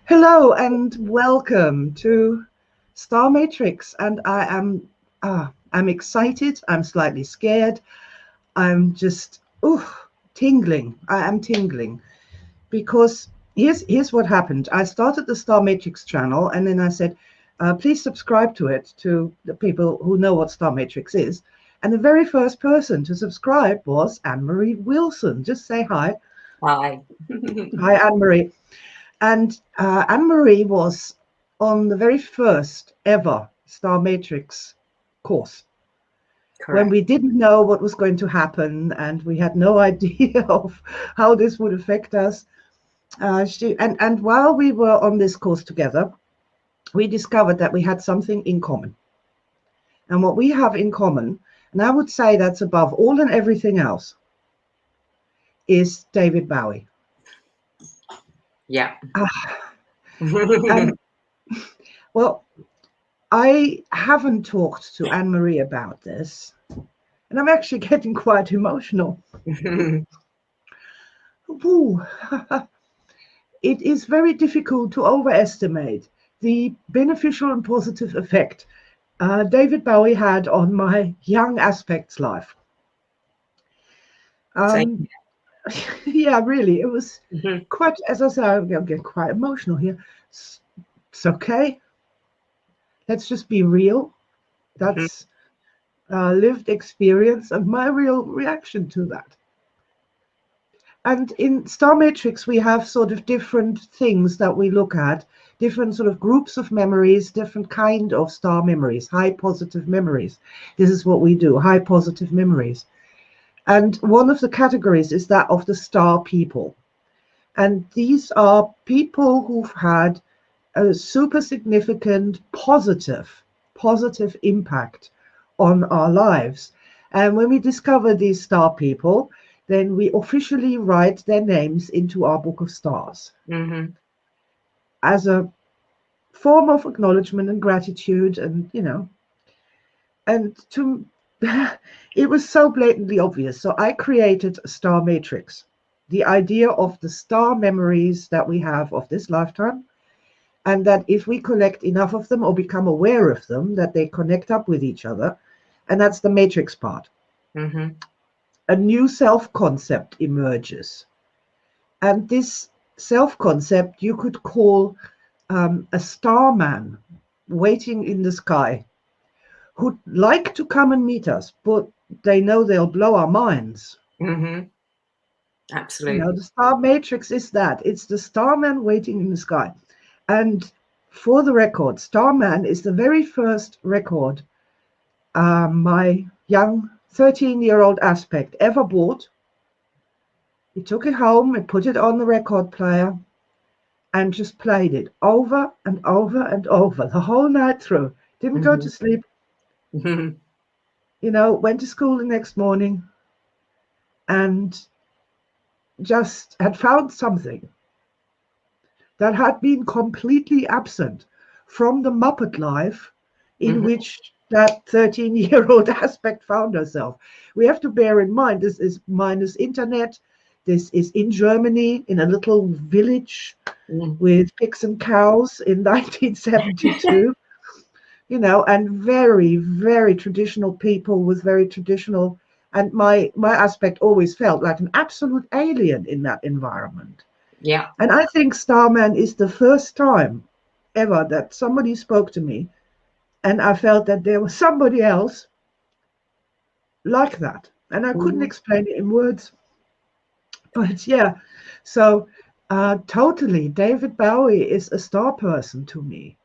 Hello and welcome to Star Matrix. And I'm excited. I'm slightly scared. I'm just tingling. I am tingling because here's what happened. I started the Star Matrix channel, and then I said, please subscribe to it to the people who know what Star Matrix is. And the very first person to subscribe was Annemarie Wilson. Just say hi. Hi. Hi, Annemarie. And Anne-Marie was on the very first ever Star Matrix course. Correct. When we didn't know what was going to happen and we had no idea of how this would affect us. And while we were on this course together, we discovered that we had something in common. And what we have in common, and I would say that's above all and everything else, is David Bowie. Yeah. And, well, I haven't talked to Anne-Marie about this, and I'm actually getting quite emotional. It is very difficult to overestimate the beneficial and positive effect David Bowie had on my young aspect's life. Yeah, really, it was quite, as I said, I'm getting quite emotional here. It's okay. Let's just be real. That's lived experience and my real reaction to that. And in Star Matrix, we have sort of different things that we look at, different sort of groups of memories, different kind of star memories, high positive memories. This is what we do, high positive memories. And one of the categories is that of the star people. And these are people who've had a super significant positive impact on our lives. And when we discover these star people, then we officially write their names into our book of stars as a form of acknowledgement and gratitude. And it was so blatantly obvious. So I created a star matrix, the idea of the star memories that we have of this lifetime, and that if we collect enough of them or become aware of them, that they connect up with each other. And that's the matrix part. A new self-concept emerges. And this self-concept you could call a starman waiting in the sky, who'd like to come and meet us, but they know they'll blow our minds. Absolutely. The star matrix is that. It's the starman waiting in the sky. And for the record, Starman is the very first record my young 13-year-old aspect ever bought. He took it home and put it on the record player and just played it over and over and over the whole night through. Didn't go to sleep. Went to school the next morning and just had found something that had been completely absent from the Muppet life in which that 13-year-old aspect found herself. We have to bear in mind, this is minus internet. This is in Germany, in a little village with pigs and cows in 1972, and very, very traditional people with very traditional, and my aspect always felt like an absolute alien in that environment. Yeah. And I think Starman is the first time ever that somebody spoke to me and I felt that there was somebody else like that. And I couldn't explain it in words. But yeah, so totally, David Bowie is a star person to me.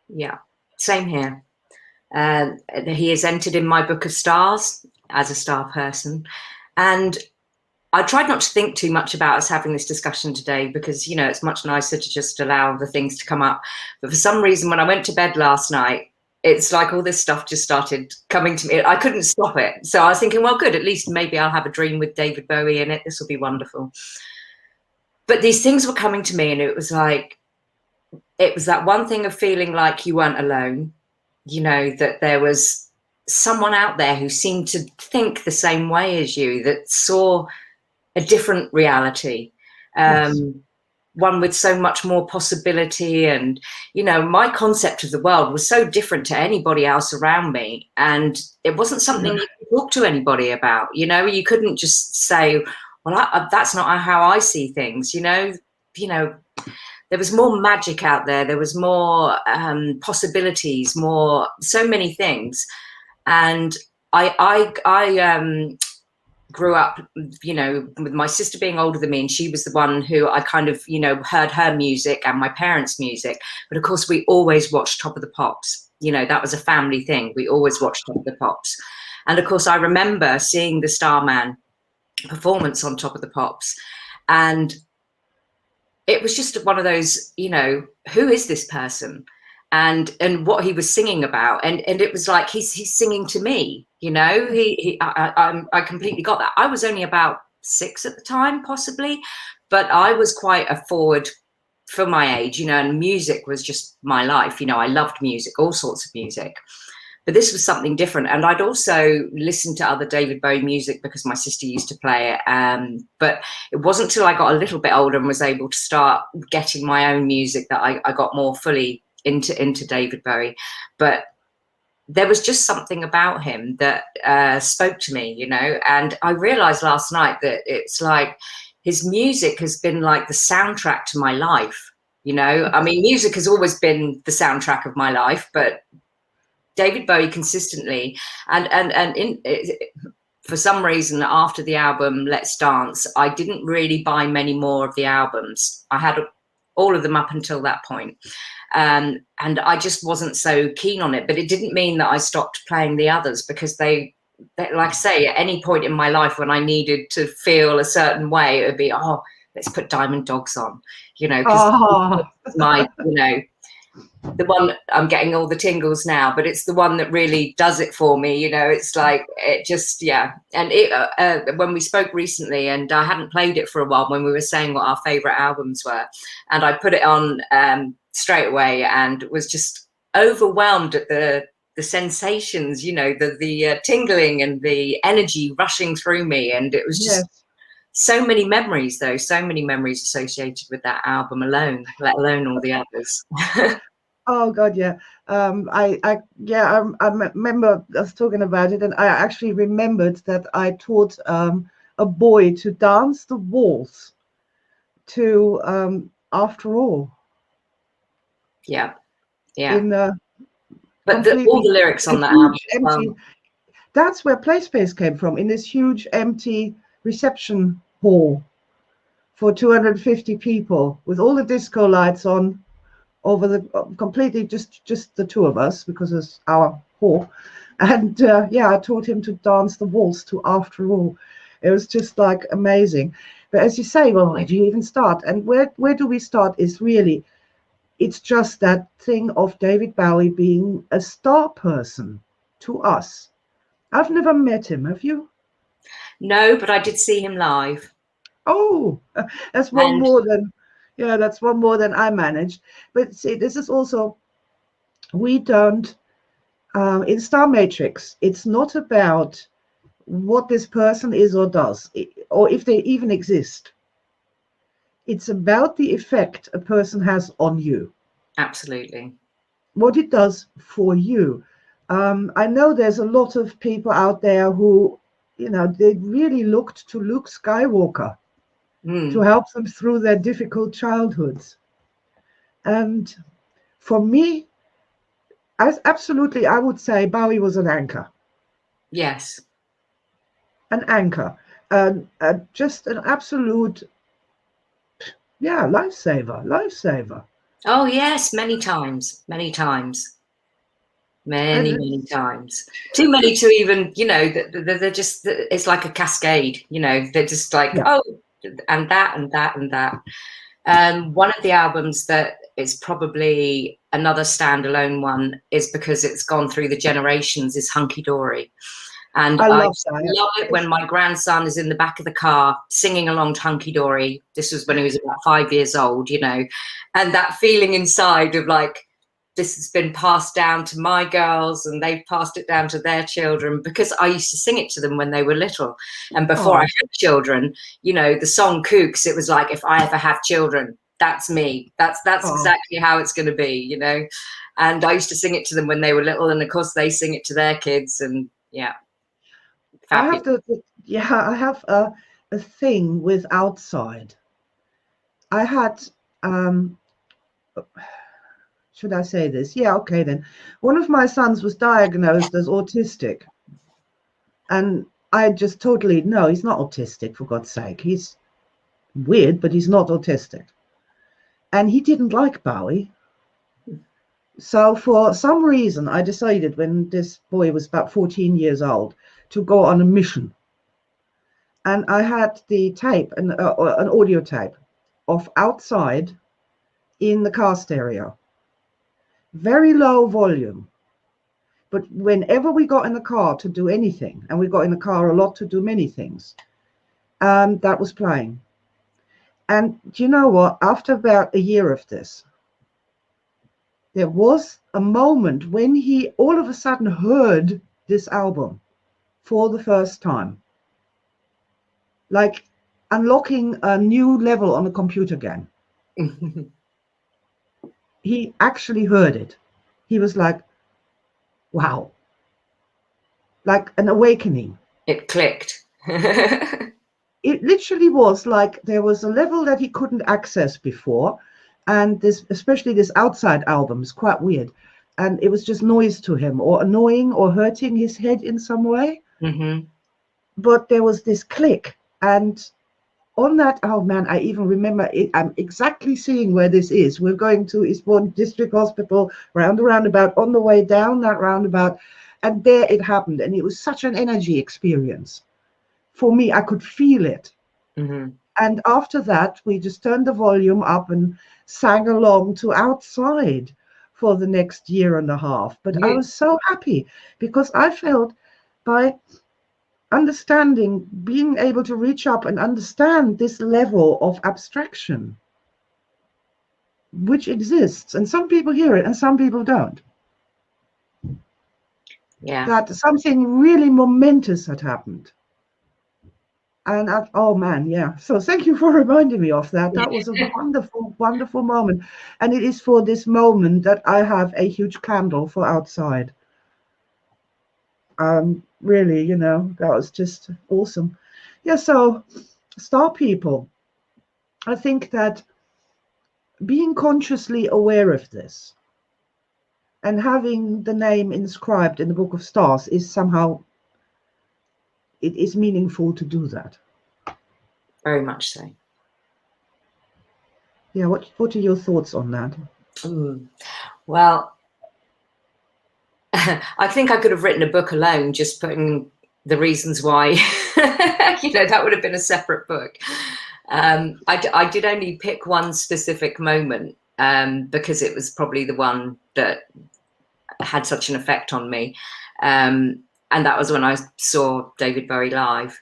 Yeah, same here. He is entered in my book of stars as a star person. And I tried not to think too much about us having this discussion today because, it's much nicer to just allow the things to come up. But for some reason, when I went to bed last night, it's like all this stuff just started coming to me. I couldn't stop it. So I was thinking, well, good, at least maybe I'll have a dream with David Bowie in it. This will be wonderful. But these things were coming to me and it was that one thing of feeling like you weren't alone, that there was someone out there who seemed to think the same way as you, that saw a different reality. Yes. one with so much more possibility. And, you know, my concept of the world was so different to anybody else around me. And it wasn't something you could talk to anybody about, you know, you couldn't just say, well, that's not how I see things, you know, there was more magic out there. There was more possibilities, so many things. And I grew up, you know, with my sister being older than me, and she was the one who I kind of, you know, heard her music and my parents' music. But of course, we always watched Top of the Pops. You know, that was a family thing. We always watched Top of the Pops. And of course, I remember seeing the Starman performance on Top of the Pops. And it was just one of those, you know, who is this person? And what he was singing about, and it was like he's singing to me, you know. I completely got that. I was only about 6 at the time, possibly, but I was quite a forward for my age, you know. And music was just my life, you know. I loved music, all sorts of music, but this was something different. And I'd also listened to other David Bowie music because my sister used to play it. But it wasn't till I got a little bit older and was able to start getting my own music that I got more fully into David Bowie. But there was just something about him that spoke to me, you know. And I realized last night that it's like his music has been like the soundtrack to my life, you know. I mean, music has always been the soundtrack of my life, but David Bowie consistently, for some reason, after the album Let's Dance, I didn't really buy many more of the albums. I had all of them up until that point. And I just wasn't so keen on it, but it didn't mean that I stopped playing the others, because they like I say, at any point in my life when I needed to feel a certain way, it would be, oh, let's put Diamond Dogs on, you know, because my, you know, the one, I'm getting all the tingles now, but it's the one that really does it for me, you know. It's like, it just, yeah. And it when we spoke recently, and I hadn't played it for a while, when we were saying what our favorite albums were, and I put it on straight away and was just overwhelmed at the sensations, you know, the tingling and the energy rushing through me. And it was just so many memories, though, so many memories associated with that album alone, let alone all the others. Oh God, yeah. I remember us talking about it, and I actually remembered that I taught a boy to dance the waltz to After All. Yeah. But all the lyrics on that album. That's where Play Space came from, in this huge empty reception hall for 250 people, with all the disco lights on over the completely just the two of us, because it's our hall. And I taught him to dance the waltz to After All. It was just like amazing. But as you say, well, where do you even start? And where do we start is really, it's just that thing of David Bowie being a star person to us. I've never met him. Have you? No, but I did see him live. Oh, that's one more than, that's one more than I managed. But see, this is also, we don't, in starmatrix, it's not about what this person is or does, or if they even exist. It's about the effect a person has on you. Absolutely. What it does for you. I know there's a lot of people out there who, you know, they really looked to Luke Skywalker to help them through their difficult childhoods. And for me, I would say Bowie was an anchor. Yes. An anchor. Just an absolute, lifesaver. Oh, yes, many times. Many times. Too many to even, you know, they're just, it's like a cascade, you know, they're just like, oh, and that and that and that. One of the albums that is probably another standalone one, is because it's gone through the generations, is Hunky Dory. And I love it when my grandson is in the back of the car singing along to Hunky Dory. This was when he was about 5 years old, you know, and that feeling inside of like, this has been passed down to my girls and they've passed it down to their children, because I used to sing it to them when they were little. And before I had children, you know, the song Kooks, it was like, if I ever have children, that's me. That's exactly how it's going to be, you know. And I used to sing it to them when they were little, and of course they sing it to their kids, and yeah. Fabulous. I have a thing with outside. I had, should I say this? Yeah, okay then. One of my sons was diagnosed as autistic. And I just totally, no, he's not autistic, for God's sake. He's weird, but he's not autistic. And he didn't like Bowie. So for some reason, I decided when this boy was about 14 years old to go on a mission. And I had the tape, an audio tape of Outside in the car stereo. Very low volume. But whenever we got in the car to do anything, and we got in the car a lot to do many things, that was playing. And do you know what? After about a year of this, there was a moment when he all of a sudden heard this album for the first time. Like unlocking a new level on the computer game. He actually heard it. He was like, wow. Like an awakening. It clicked. It literally was like there was a level that he couldn't access before. And this, especially this Outside album, is quite weird. And it was just noise to him, or annoying, or hurting his head in some way. Mm-hmm. But there was this click. And on that, oh man, I even remember it. I'm exactly seeing where this is. We're going to Eastbourne District Hospital, round the roundabout, on the way down that roundabout. And there it happened. And it was such an energy experience. For me, I could feel it. Mm-hmm. And after that, we just turned the volume up and sang along to Outside for the next year and a half. But I was so happy because I felt by understanding, being able to reach up and understand this level of abstraction, which exists. And some people hear it and some people don't. Yeah. That something really momentous had happened. And oh man, yeah. So thank you for reminding me of that. That was a wonderful, wonderful moment. And it is for this moment that I have a huge candle for Outside. Really, you know, that was just awesome. Yeah, so star people, I think that being consciously aware of this and having the name inscribed in the Book of Stars is somehow, it is meaningful to do that. Very much so. Yeah, what are your thoughts on that? Well, I think I could have written a book alone, just putting the reasons why, you know, that would have been a separate book. I did only pick one specific moment because it was probably the one that had such an effect on me. And that was when I saw David Bowie live.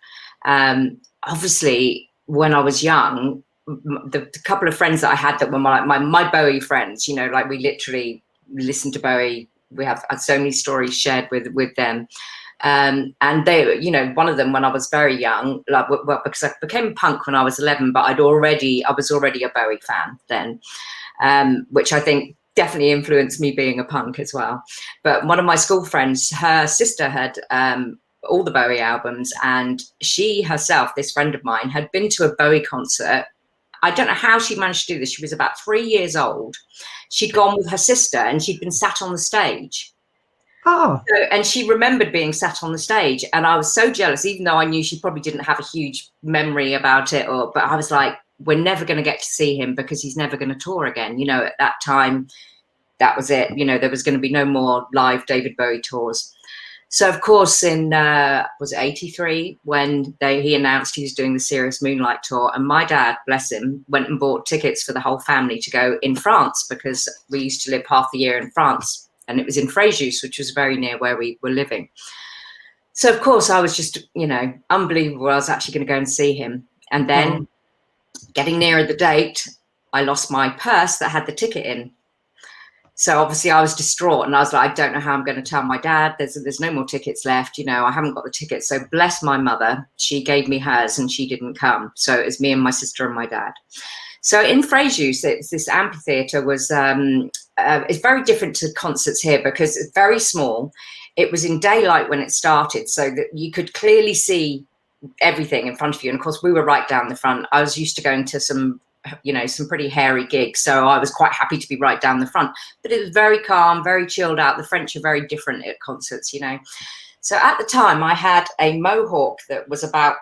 Obviously, when I was young, the couple of friends that I had that were my Bowie friends, you know, like we literally listened to Bowie. We have so many stories shared with them. And they, you know, one of them when I was very young, like, well, because I became punk when I was 11, but I was already a Bowie fan then, which I think definitely influenced me being a punk as well. But one of my school friends, her sister had all the Bowie albums, and she herself, this friend of mine, had been to a Bowie concert. I don't know how she managed to do this. She was about 3 years old. She'd gone with her sister and she'd been sat on the stage. Oh. So, and she remembered being sat on the stage, and I was so jealous, even though I knew she probably didn't have a huge memory about it, but I was like, we're never going to get to see him because he's never going to tour again. You know, at that time, that was it. You know, there was going to be no more live David Bowie tours. So, of course, in, was it 83, when he announced he was doing the Serious Moonlight tour, and my dad, bless him, went and bought tickets for the whole family to go in France, because we used to live half the year in France, and it was in Fréjus, which was very near where we were living. So, of course, I was just, you know, unbelievable. I was actually going to go and see him. And then getting nearer the date, I lost my purse that had the ticket in. So obviously I was distraught, and I was like, I don't know how I'm going to tell my dad. There's no more tickets left. You know, I haven't got the tickets. So bless my mother, she gave me hers and she didn't come. So it was me and my sister and my dad. So in Frejus, it's this amphitheatre was, it's very different to concerts here because it's very small. It was in daylight when it started, so that you could clearly see everything in front of you. And of course, we were right down the front. I was used to going to some, you know, some pretty hairy gigs, so I was quite happy to be right down the front. But it was very calm, very chilled out. The French are very different at concerts, you know. So at the time, I had a mohawk that was about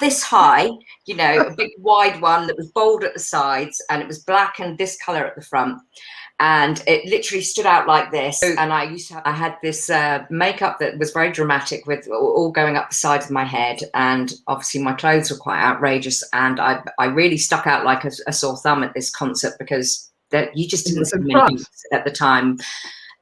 this high, you know, a big wide one that was bald at the sides, and it was black and this color at the front, and it literally stood out like this. And I had this makeup that was very dramatic, with all going up the sides of my head, and obviously my clothes were quite outrageous, and I really stuck out like a sore thumb at this concert because you just didn't see many at the time.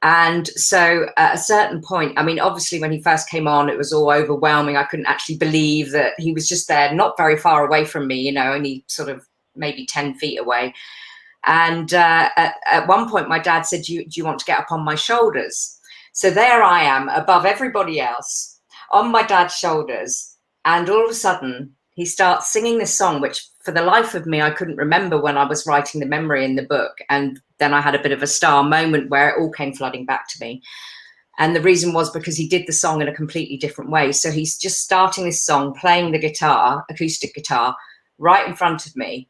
And so at a certain point, I mean, obviously when he first came on, it was all overwhelming. I couldn't actually believe that he was just there, not very far away from me, you know, only sort of maybe 10 feet away. And at one point, my dad said, do you want to get up on my shoulders? So there I am above everybody else on my dad's shoulders. And all of a sudden, he starts singing this song, which for the life of me, I couldn't remember when I was writing the memory in the book. And then I had a bit of a star moment where it all came flooding back to me. And the reason was because he did the song in a completely different way. So he's just starting this song, playing the guitar, acoustic guitar, right in front of me.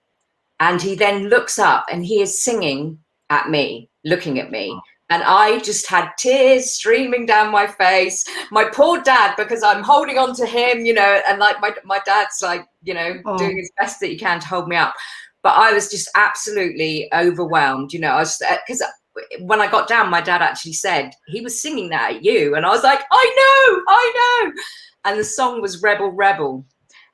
And he then looks up and he is singing at me, looking at me. And I just had tears streaming down my face. My poor dad, because I'm holding on to him, you know, and like my dad's like, you know, doing his best that he can to hold me up. But I was just absolutely overwhelmed, you know, I was, because when I got down, my dad actually said, he was singing that at you. And I was like, I know. And the song was Rebel, Rebel.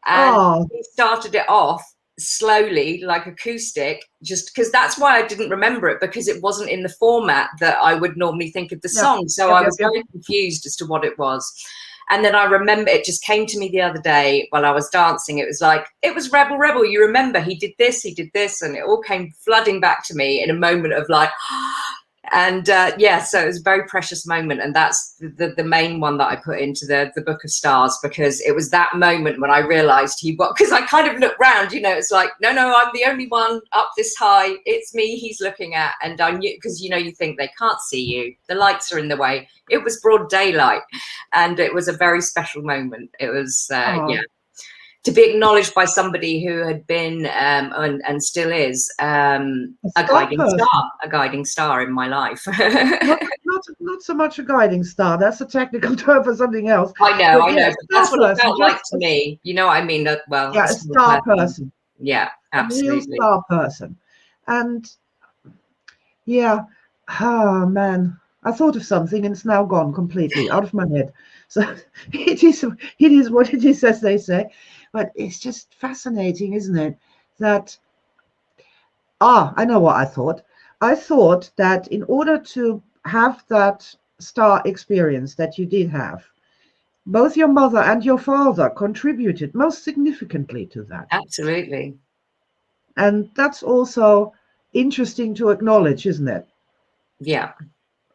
And he started it off slowly, like acoustic, just because that's why I didn't remember it, because it wasn't in the format that I would normally think of the song. So I was very confused as to what it was. And then I remember it just came to me the other day while I was dancing. It was like, it was Rebel, Rebel. You remember he did this. And it all came flooding back to me in a moment of like, and yeah, so it was a very precious moment. And that's the main one that I put into the Book of Stars, because it was that moment when I realized because I kind of looked round, you know, it's like, no, I'm the only one up this high. It's me he's looking at. And I knew, because, you know, you think they can't see you. The lights are in the way. It was broad daylight. And it was a very special moment. It was, yeah. To be acknowledged by somebody who had been and still is a guiding star in my life. not so much a guiding star. That's a technical term for something else. I know. But that's what it felt like to me. You know what I mean? Well, yeah, a star person. Yeah, absolutely. A real star person. And yeah, oh man, I thought of something and it's now gone completely out of my head. So it is what it is, as they say. But it's just fascinating, isn't it? That, I know what I thought. I thought that in order to have that star experience that you did have, both your mother and your father contributed most significantly to that. Absolutely. And that's also interesting to acknowledge, isn't it? Yeah.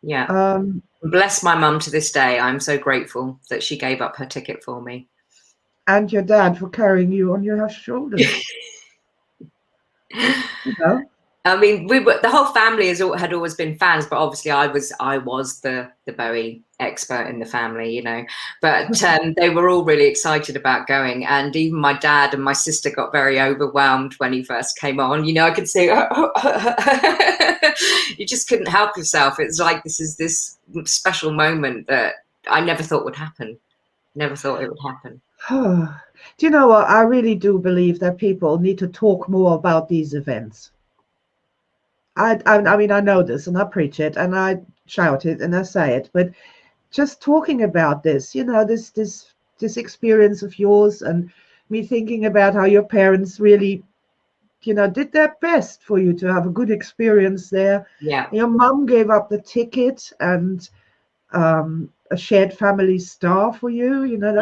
Yeah. Bless my mum to this day. I'm so grateful that she gave up her ticket for me. And your dad for carrying you on your shoulders. You know? I mean, the whole family had always been fans, but obviously I was the Bowie expert in the family, you know. But they were all really excited about going, and even my dad and my sister got very overwhelmed when he first came on. You know, I could see you just couldn't help yourself. It's like this special moment that I never thought would happen. Never thought it would happen. Do you know what? I really do believe that people need to talk more about these events. I mean, I know this and I preach it and I shout it and I say it, but just talking about this, you know, this experience of yours, and me thinking about how your parents really, you know, did their best for you to have a good experience there. Yeah. Your mum gave up the ticket and a shared family star for you. You know,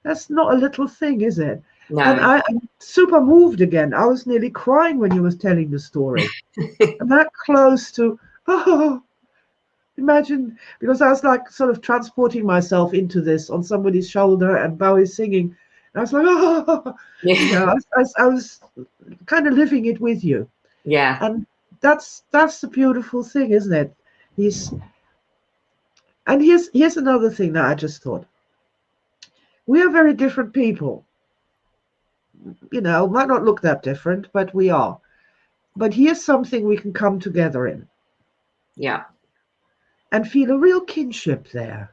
that's not a little thing, is it? No. And I'm super moved again. I was nearly crying when you was telling the story. I'm that close to, imagine, because I was like sort of transporting myself into this on somebody's shoulder and Bowie singing And I was like, oh, you know, I was kind of living it with you. Yeah. And that's the beautiful thing, isn't it? And here's another thing that I just thought. We are very different people. You know, might not look that different, but we are. But here's something we can come together in. Yeah. And feel a real kinship there.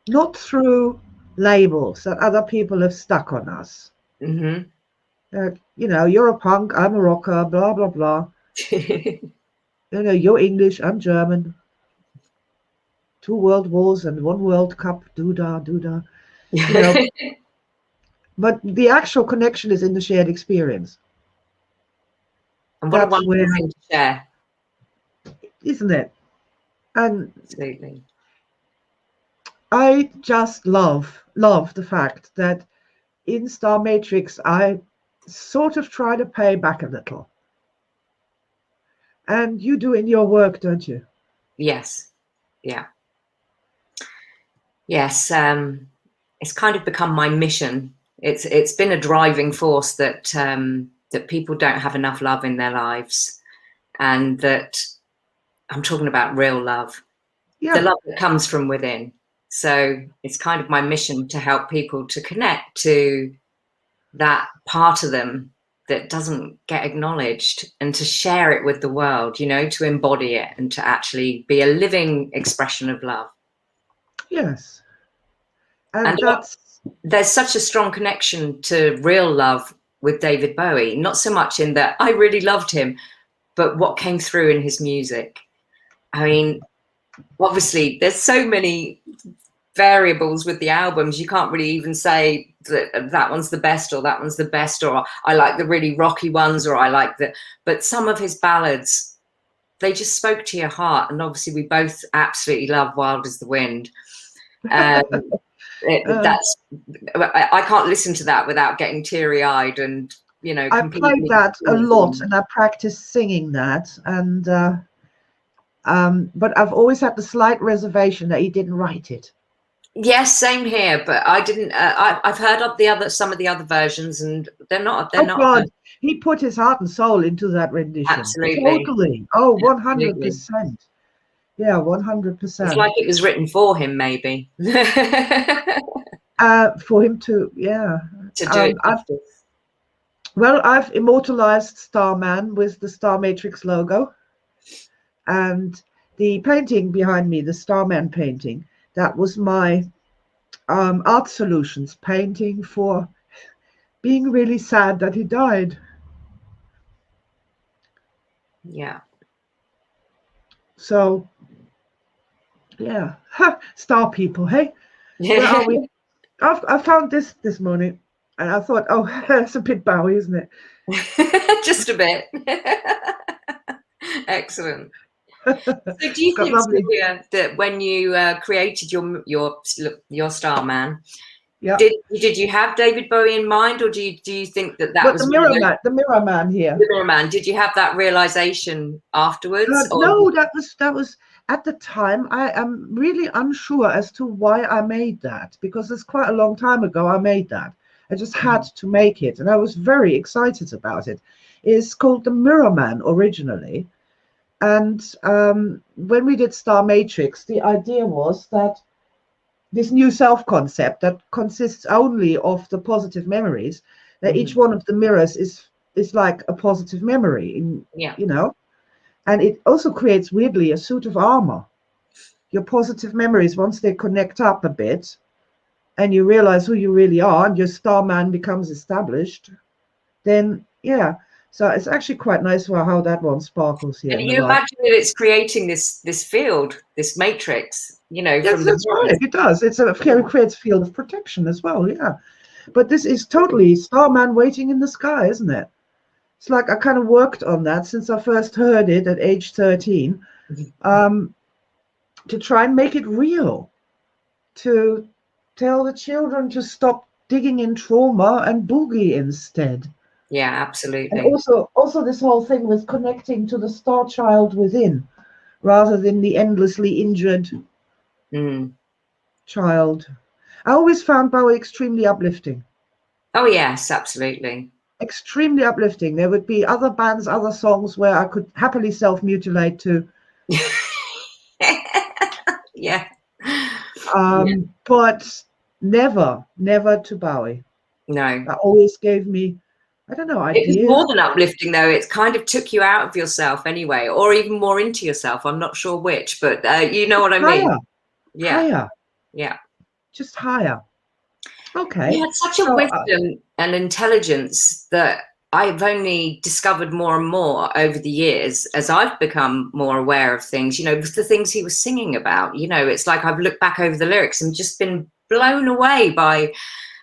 Not through labels that other people have stuck on us. Mm-hmm. You know, you're a punk, I'm a rocker, blah, blah, blah. You know, you're English, I'm German. 2 world wars and 1 World Cup, doo-dah, doo-dah. You know, but the actual connection is in the shared experience. And what That's a wonderful where, thing to share. isn't it? And Absolutely. I just love the fact that in Star Matrix, I sort of try to pay back a little. And you do in your work, don't you? Yes. Yeah. Yes. It's kind of become my mission. It's been a driving force that that people don't have enough love in their lives, and that I'm talking about real love, the love that comes from within. So it's kind of my mission to help people to connect to that part of them that doesn't get acknowledged, and to share it with the world, you know, to embody it and to actually be a living expression of love. Yes. And there's such a strong connection to real love with David Bowie, not so much in that I really loved him, but what came through in his music. I mean, obviously there's so many variables with the albums, you can't really even say that one's the best or that one's the best, or I like the really rocky ones, or I like but some of his ballads, they just spoke to your heart. And obviously we both absolutely love Wild as the Wind. That's I can't listen to that without getting teary-eyed, and you know, I played that a lot and I practiced singing that, and but I've always had the slight reservation that he didn't write it. Yes, same here, but I didn't. I've heard of some of the other versions, and they're not. God, he put his heart and soul into that rendition. Absolutely, totally. Oh, 100%. Yeah, 100%. It's like it was written for him, maybe. For him to, yeah. To do it justice. Well, I've immortalized Starman with the Star Matrix logo, and the painting behind me, the Starman painting, that was my Art Solutions painting for being really sad that he died. Yeah. So, yeah, star people, hey? Where are we? I found this morning, and I thought, oh, that's a bit Bowie, isn't it? Just a bit. Excellent. So do you think, Sylvia, that when you created your Starman, did you have David Bowie in mind, or do you think that was the Mirror Man here? The Mirror Man. Did you have that realization afterwards? No, that was at the time. I am really unsure as to why I made that, because it's quite a long time ago I made that. I just had to make it, and I was very excited about it. It's called the Mirror Man originally. And when we did Star Matrix, the idea was that this new self concept that consists only of the positive memories, that each one of the mirrors is like a positive memory, you know, and it also creates weirdly a suit of armor. Your positive memories, once they connect up a bit and you realize who you really are and your Starman becomes established, then yeah. So it's actually quite nice how that one sparkles here. And you imagine that it's creating this field, this matrix, you know. Yes, that's right. It does. It creates a field of protection as well. Yeah, but this is totally Starman waiting in the sky, isn't it? It's like I kind of worked on that since I first heard it at age 13, to try and make it real, to tell the children to stop digging in trauma and boogie instead. Yeah, absolutely. And also this whole thing with connecting to the star child within, rather than the endlessly injured child. I always found Bowie extremely uplifting. Oh, yes, absolutely. Extremely uplifting. There would be other bands, other songs where I could happily self-mutilate to. Yeah. But never to Bowie. No. That always gave me, I don't know, It was ideas. more than uplifting, though. It kind of took you out of yourself anyway, or even more into yourself. I'm not sure which, but you know what I mean. Higher. Yeah. Higher. Yeah. Just higher. Okay. You had such a wisdom and intelligence that I've only discovered more and more over the years as I've become more aware of things, you know, the things he was singing about. You know, it's like I've looked back over the lyrics and just been blown away by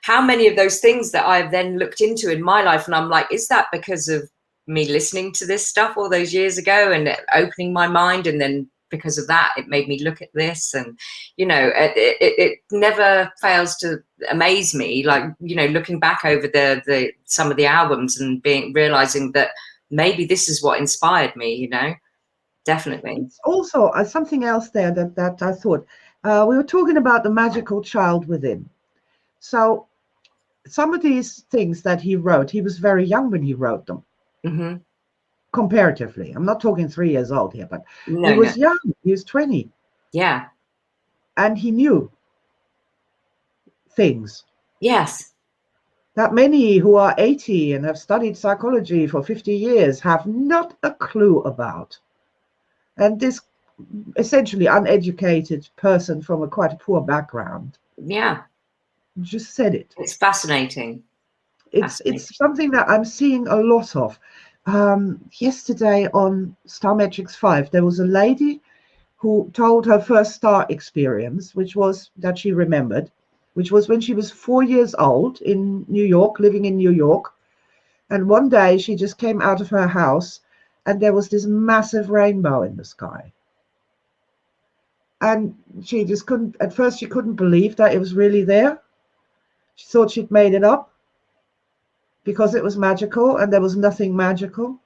how many of those things that I've then looked into in my life. And I'm like, is that because of me listening to this stuff all those years ago and opening my mind, and then because of that it made me look at this? And you know, it never fails to amaze me, like, you know, looking back over the some of the albums and realizing that maybe this is what inspired me, you know. Definitely. It's also something else there that I thought. We were talking about the magical child within. So some of these things that he wrote, he was very young when he wrote them. Mm-hmm. Comparatively, I'm not talking 3 years old here, but No, he was young. He was 20. Yeah. And he knew things Yes. that many who are 80 and have studied psychology for 50 years have not a clue about. And this essentially uneducated person from a quite poor background, Yeah, just said it. it's fascinating. It's something that I'm seeing a lot of. Yesterday on Starmatrix 5, there was a lady who told her first star experience, which was that she remembered, which was when she was 4 years old in New York, living in New York. And one day she just came out of her house and there was this massive rainbow in the sky. And she just couldn't, at first she couldn't believe that it was really there. She thought she'd made it up because it was magical, and there was nothing magical.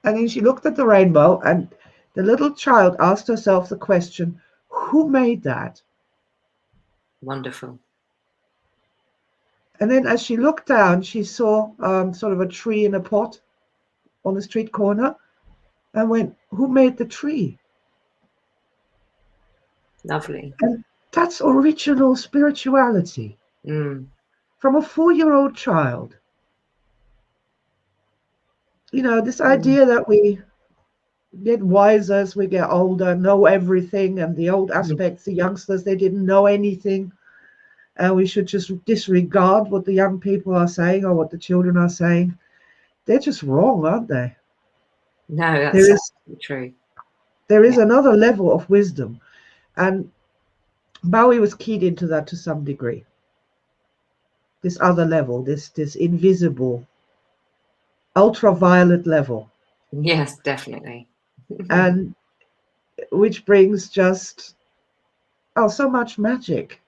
And then she looked at the rainbow, and the little child asked herself the question, who made that? Wonderful. And then as she looked down, she saw sort of a tree in a pot on the street corner and went, who made the tree? Lovely. And that's original spirituality from a 4-year-old child. You know, this idea that we get wiser as we get older, know everything, and the old aspects, the youngsters, they didn't know anything. And we should just disregard what the young people are saying or what the children are saying. They're just wrong, aren't they? No, that's true. There is another level of wisdom. And Bowie was keyed into that to some degree. This other level, this invisible, ultraviolet level. Yes, definitely. And which brings just, so much magic.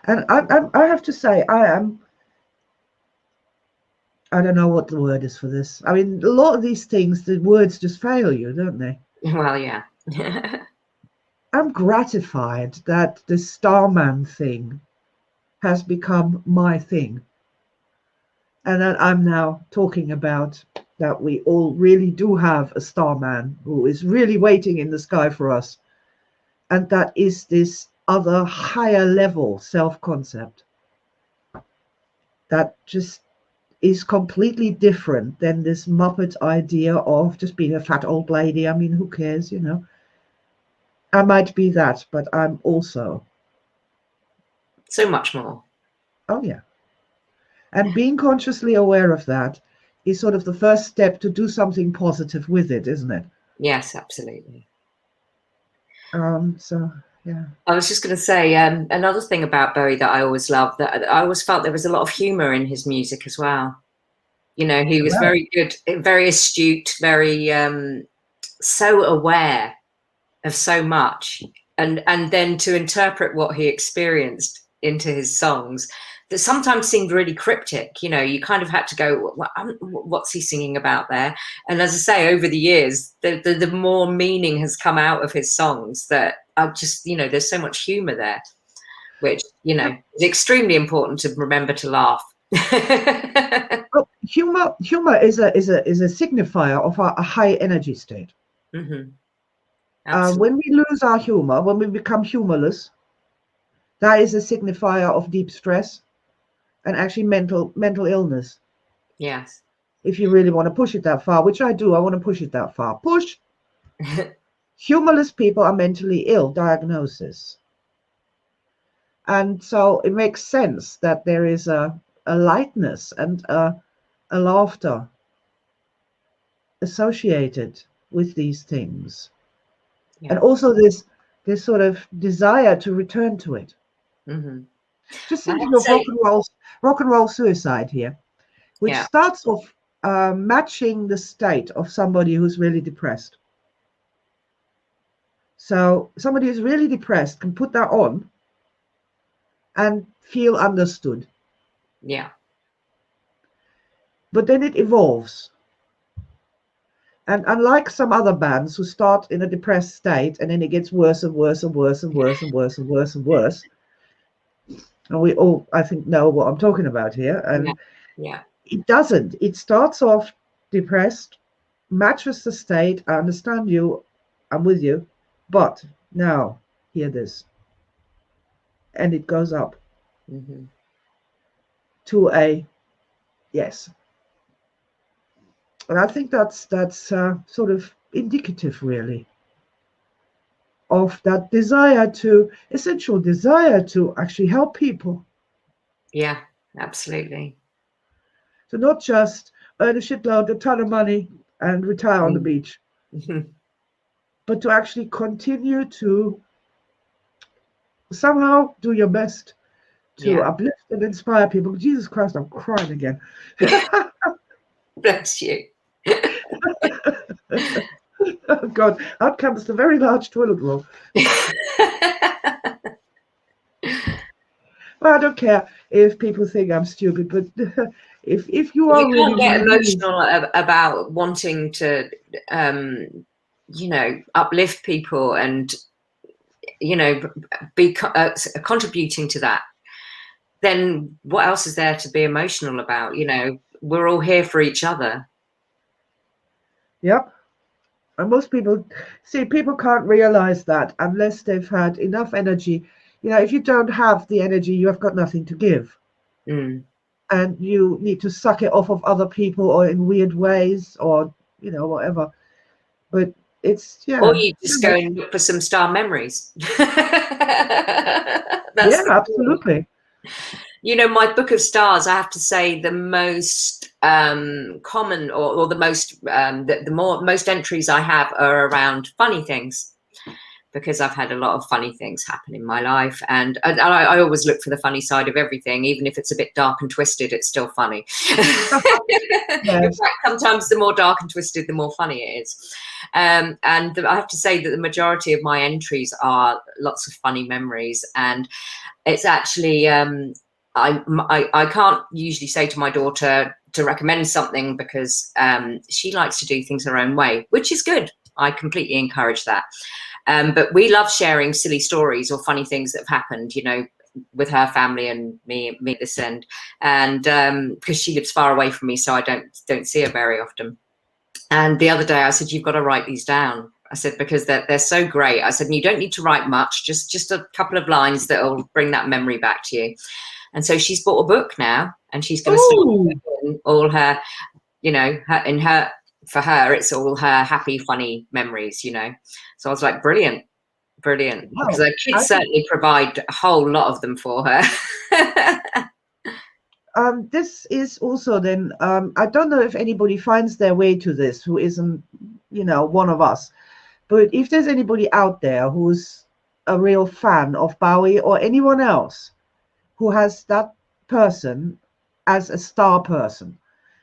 And I have to say, I don't know what the word is for this. I mean, a lot of these things, the words just fail you, don't they? Well, yeah. I'm gratified that the Starman thing has become my thing. And that I'm now talking about that we all really do have a Starman who is really waiting in the sky for us. And that is this other higher level self-concept that just is completely different than this Muppet idea of just being a fat old lady. I mean, who cares, you know? I might be that, but I'm also so much more. Oh, yeah. And being consciously aware of that is sort of the first step to do something positive with it, isn't it? Yes, absolutely. So, yeah. I was just going to say another thing about Bowie that I always loved, that I always felt there was a lot of humor in his music as well. You know, he was very good, very astute, very so aware of so much, and then to interpret what he experienced into his songs. that sometimes seemed really cryptic. You know, you kind of had to go, what's he singing about there? And as I say, over the years, the more meaning has come out of his songs that I just, you know, there's so much humor there, which, you know, is extremely important to remember to laugh. Well, humor is a signifier of a high energy state. Mm-hmm. When we lose our humor, when we become humorless, that is a signifier of deep stress and actually mental illness. Yes. If you really want to push it that far, which I do, I want to push it that far. Push. Humorless people are mentally ill, diagnosis. And so it makes sense that there is a lightness and a laughter associated with these things. Yeah. And also this sort of desire to return to it. Mm-hmm. Just thinking of rock and roll suicide here, which starts off matching the state of somebody who's really depressed. So somebody who's really depressed can put that on and feel understood. Yeah. But then it evolves. And unlike some other bands who start in a depressed state and then it gets worse and worse and worse and worse and worse and worse and worse. And we all, I think, know what I'm talking about here. And it doesn't. It starts off depressed, matches the state. I understand you. I'm with you. But now, hear this. And it goes up to a yes. And I think that's sort of indicative, really, of that essential desire to actually help people. Yeah, absolutely. So not just earn a ton of money and retire on the beach, but to actually continue to somehow do your best to uplift and inspire people. Jesus Christ, I'm crying again. Bless you. Oh God, out comes the very large toilet roll. Well, I don't care if people think I'm stupid, but if you are really get emotional about wanting to, you know, uplift people and, you know, be contributing to that, then what else is there to be emotional about? You know, we're all here for each other. Yep. And most people can't realize that unless they've had enough energy. You know, if you don't have the energy, you have got nothing to give. And you need to suck it off of other people or in weird ways or, you know, whatever. But it's, Or you just go and look for some star memories. Absolutely. You know, my book of stars, I have to say the most common or the most, most entries I have are around funny things, because I've had a lot of funny things happen in my life. And I always look for the funny side of everything, even if it's a bit dark and twisted, it's still funny. In fact, sometimes the more dark and twisted, the more funny it is. And I have to say that the majority of my entries are lots of funny memories. And it's actually, I can't usually say to my daughter to recommend something because she likes to do things her own way, which is good. I completely encourage that. But we love sharing silly stories or funny things that have happened, you know, with her family and me at this end. And because she lives far away from me, so I don't see her very often. And the other day I said, you've got to write these down. I said, because they're so great. I said, and you don't need to write much, just a couple of lines that will bring that memory back to you. And so she's bought a book now, and she's going to start all her, you know, for her, it's all her happy, funny memories, you know. So I was like, brilliant. Wow. Because the kids certainly provide a whole lot of them for her. This is also then, I don't know if anybody finds their way to this who isn't, you know, one of us. But if there's anybody out there who's a real fan of Bowie or anyone else who has that person as a star person,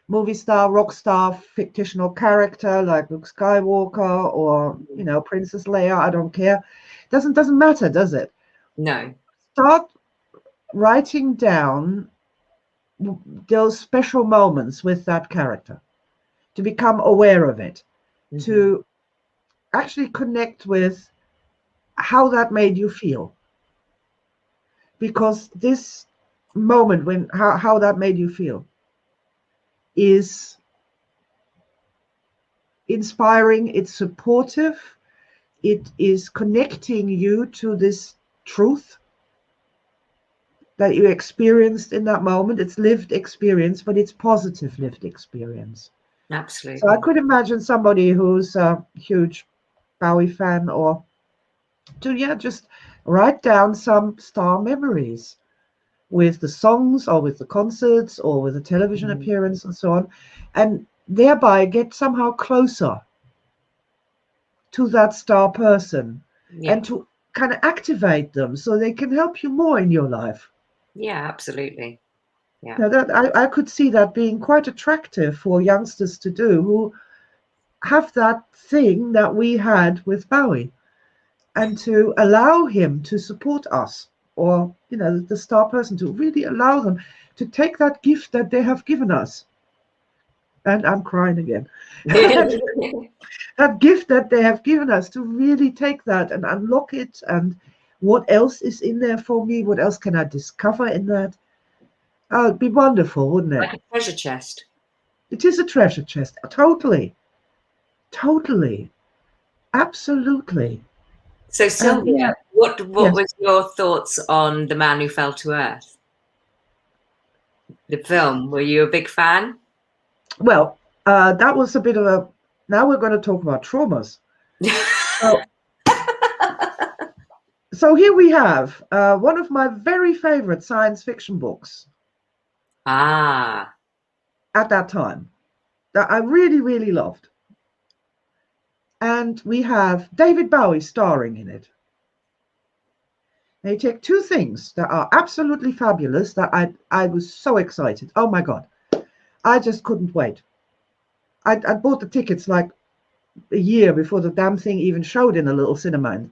movie star, rock star, fictional character like Luke Skywalker or, you know, Princess Leia, I don't care. Doesn't matter, does it? No. Start writing down those special moments with that character, to become aware of it, to actually connect with how that made you feel. Because this moment, when how that made you feel, is inspiring, it's supportive, it is connecting you to this truth that you experienced in that moment. It's lived experience, but it's positive lived experience. Absolutely. So I could imagine somebody who's a huge Bowie fan, or to just write down some star memories with the songs or with the concerts or with the television appearance and so on, and thereby get somehow closer to that star person and to kind of activate them so they can help you more in your life. Yeah, absolutely. Yeah. Now that I could see that being quite attractive for youngsters to do, who have that thing that we had with Bowie, and to allow him to support us, or the star person, to really allow them to take that gift that they have given us. And I'm crying again. That gift that they have given us, to really take that and unlock it, and what else is in there for me? What else can I discover in that? Oh, it'd be wonderful, wouldn't it? Like a treasure chest. It is a treasure chest. Totally. Totally. Absolutely. So Sylvia, what was your thoughts on The Man Who Fell to Earth? The film, were you a big fan? Well, that was a bit of a, now we're going to talk about traumas. So here we have one of my very favorite science fiction books. At that time, that I really, really loved. And we have David Bowie starring in it. They take two things that are absolutely fabulous, that I was so excited. Oh my God. I just couldn't wait. I bought the tickets like a year before the damn thing even showed in a little cinema.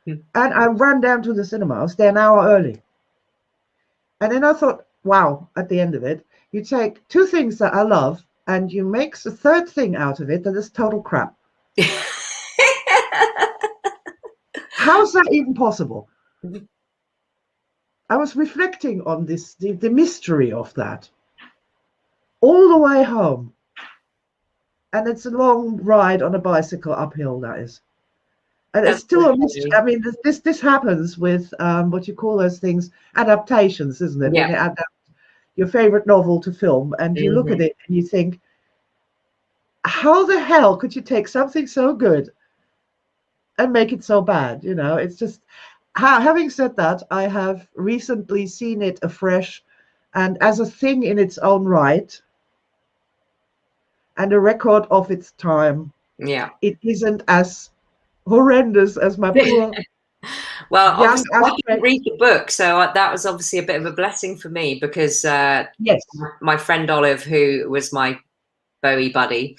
And I ran down to the cinema. I was there an hour early. And then I thought, wow, at the end of it, you take two things that I love and you make a third thing out of it that is total crap. How's that even possible? I was reflecting on this, the mystery of that, all the way home. And it's a long ride on a bicycle uphill, that is. And it's still a mystery. I mean, this happens with what you call those things, adaptations, isn't it? Yeah. When you adapt your favorite novel to film, and you look at it and you think, how the hell could you take something so good and make it so bad? It's just, having said that, I have recently seen it afresh, and as a thing in its own right, and a record of its time. Yeah. It isn't as horrendous as my poor well, obviously, I didn't read the book, so that was obviously a bit of a blessing for me, because yes, my friend Olive, who was my Bowie buddy,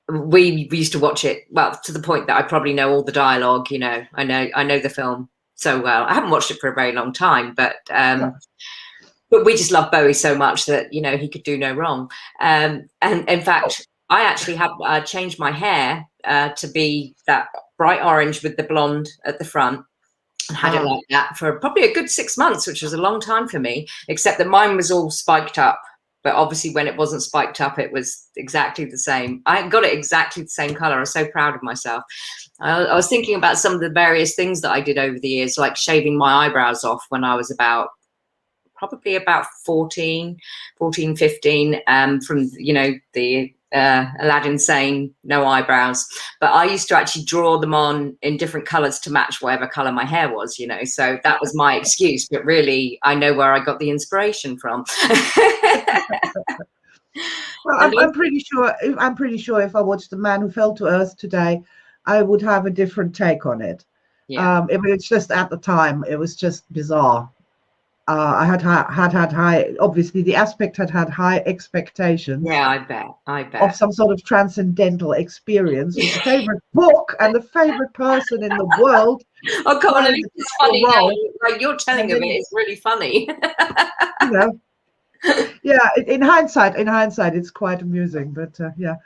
we used to watch it, well, to the point that I probably know all the dialogue. I know the film so well. I haven't watched it for a very long time, but we just love Bowie so much that he could do no wrong. And in fact, I actually have changed my hair to be that bright orange with the blonde at the front, and had it like that for probably a good 6 months, which was a long time for me, except that mine was all spiked up. But obviously when it wasn't spiked up, it was exactly the same. I got it exactly the same color. I was so proud of myself. I was thinking about some of the various things that I did over the years, like shaving my eyebrows off when I was probably about 14, 15, from, the Aladdin saying no eyebrows. But I used to actually draw them on in different colors to match whatever color my hair was, so that was my excuse. But really, I know where I got the inspiration from. Well, I'm pretty sure if I watched The Man Who Fell to Earth today, I would have a different take on it. Yeah. It's just, at the time, it was just bizarre. I had high, obviously the aspect had high expectations. Yeah, I bet. Of some sort of transcendental experience with the favorite book and the favorite person in the world. Oh, come on, it's funny now. Like, you're telling of it, it's really funny. Yeah, in hindsight, it's quite amusing, but yeah.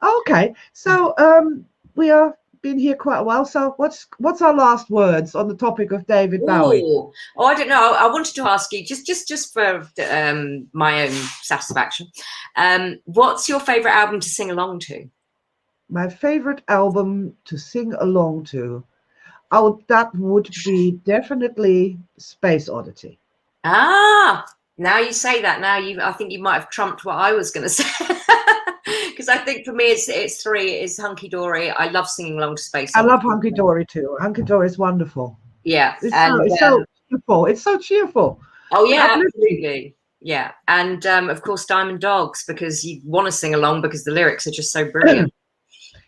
Okay, so we are been here quite a while. So what's our last words on the topic of David Bowie? Oh, I don't know. I wanted to ask you just for my own satisfaction. What's your favorite album to sing along to? My favorite album to sing along to. Oh, that would be definitely Space Oddity. Ah, now you say that. I think you might have trumped what I was going to say. Because I think for me, it's three. It's Hunky Dory. I love singing along to Space I Oddity. love Hunky Dory too. Hunky Dory is wonderful. Yeah, It's so cheerful. It's so cheerful. Oh yeah, absolutely. Yeah, and of course Diamond Dogs, because you want to sing along because the lyrics are just so brilliant.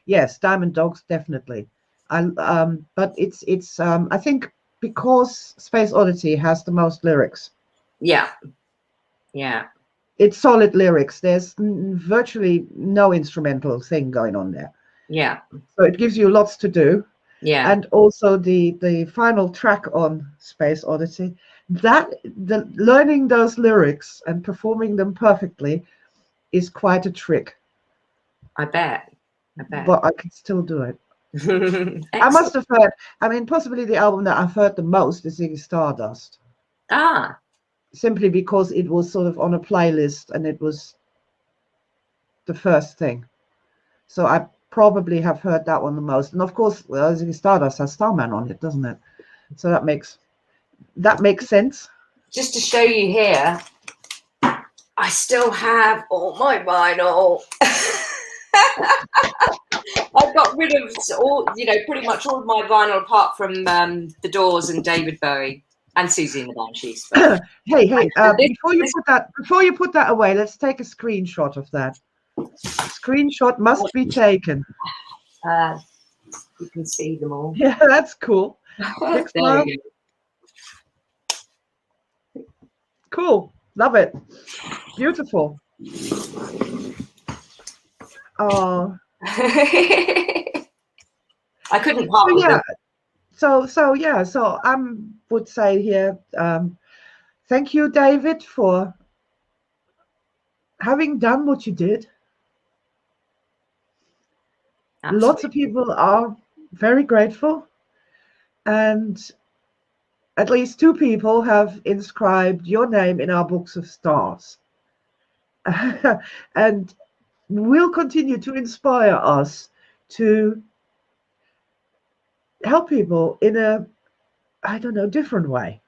Yes, Diamond Dogs definitely. But it's I think because Space Oddity has the most lyrics. Yeah, yeah. It's solid lyrics. There's virtually no instrumental thing going on there. Yeah. So it gives you lots to do. Yeah. And also the final track on Space Oddity, the learning those lyrics and performing them perfectly is quite a trick. I bet. But I can still do it. I must have heard, I mean, possibly the album that I've heard the most is Ziggy Stardust. Ah. Simply because it was sort of on a playlist and it was the first thing. So I probably have heard that one the most. And of course, Ziggy Stardust has Starman on it, doesn't it? So that makes sense. Just to show you here, I still have all my vinyl. I got rid of all, pretty much all of my vinyl apart from The Doors and David Bowie and Susie and the Banshees. Hey, before you put that away, let's take a screenshot of that. Screenshot must be taken. You can see them all. Yeah, that's cool. There you go. Cool. Love it. Beautiful. Oh. I couldn't part with them. So I would say here, thank you, David, for having done what you did. Absolutely. Lots of people are very grateful, and at least 2 people have inscribed your name in our books of stars. And will continue to inspire us to help people in a, I don't know, different way.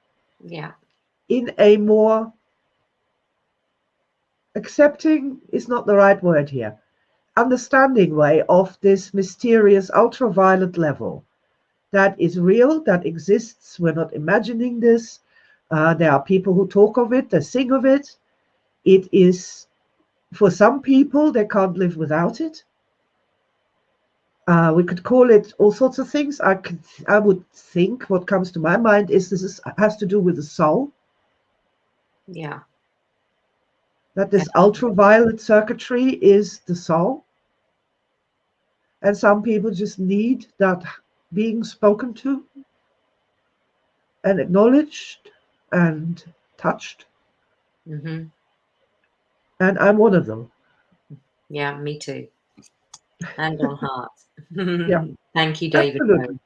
Yeah. In a more accepting is not the right word here. Understanding way of this mysterious ultraviolet level that is real, that exists. We're not imagining this. There are people who talk of it, they sing of it. It is, for some people, they can't live without it. We could call it all sorts of things. I would think what comes to my mind is this has to do with the soul. Yeah. That this ultraviolet circuitry is the soul. And some people just need that being spoken to and acknowledged and touched. Mm-hmm. And I'm one of them. Yeah, me too. Hand on heart. Yeah. Thank you, David Bowie.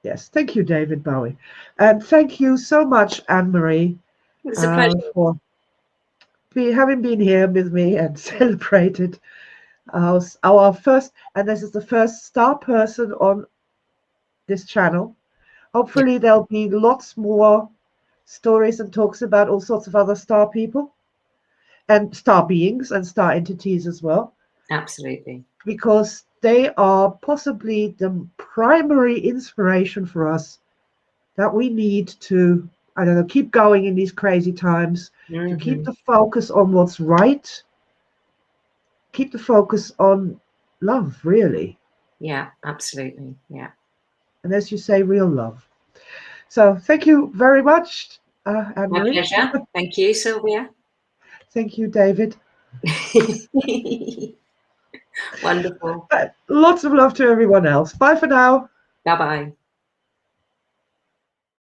Yes, thank you, David Bowie. And thank you so much, Annemarie. It's a pleasure. For having been here with me and celebrated our first, and this is the first star person on this channel. Hopefully there'll be lots more stories and talks about all sorts of other star people and star beings and star entities as well. Absolutely. Because they are possibly the primary inspiration for us that we need to, I don't know, keep going in these crazy times, to keep the focus on what's right, keep the focus on love, really. Yeah, absolutely. Yeah. And as you say, real love. So thank you very much, Annemarie. My pleasure. Thank you, Sylvia. Thank you, David. Wonderful. Lots of love to everyone else. Bye for now. Bye-bye.